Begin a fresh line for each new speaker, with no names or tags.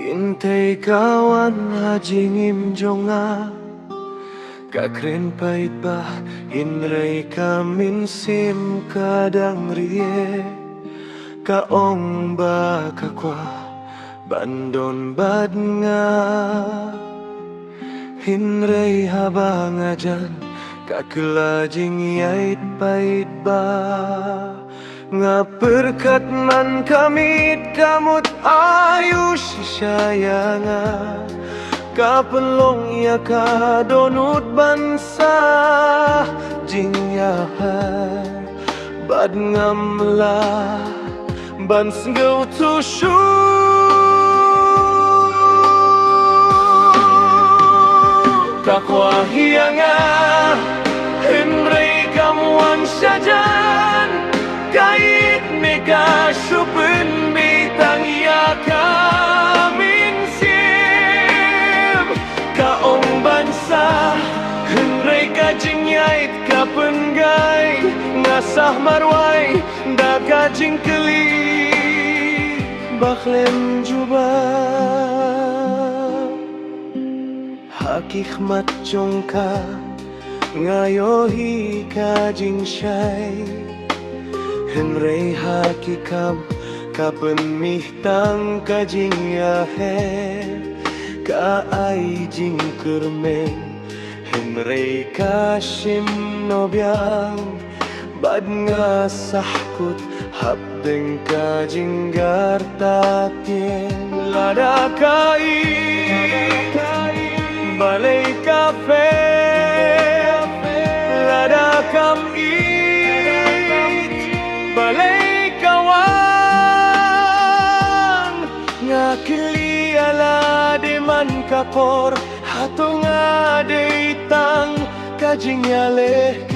Kintay kawan hajing imjonga Kakren pait ba inray kamin sim kadang rie Kaong ba kakwa bandon bad nga Hinray habang ajan kakelajing yait pait ba Nga berkat man kami damut ayu sisayanga Kapelong ya ka donut bansa jing yahar Bad ngamla bans go to Takwa hianga Henry kamuan sajan Kait mega supun bitang ya kamin sim Kaong bansa Henry kajing yait kapenggay Ngasah marway da kajing keli Baklem jubah Hakikmat jongka Ngayohi kajing syai Henry hakikam kapen mihtang kajing yahe Ka ai jing kermeng Henry kasim nobyang Bad ngasahkut habdeng kajing gartatien Lada kai balai kafe Lada kam balai kawan ngakili ala deman kapor hatung ade itang kajing yalehkan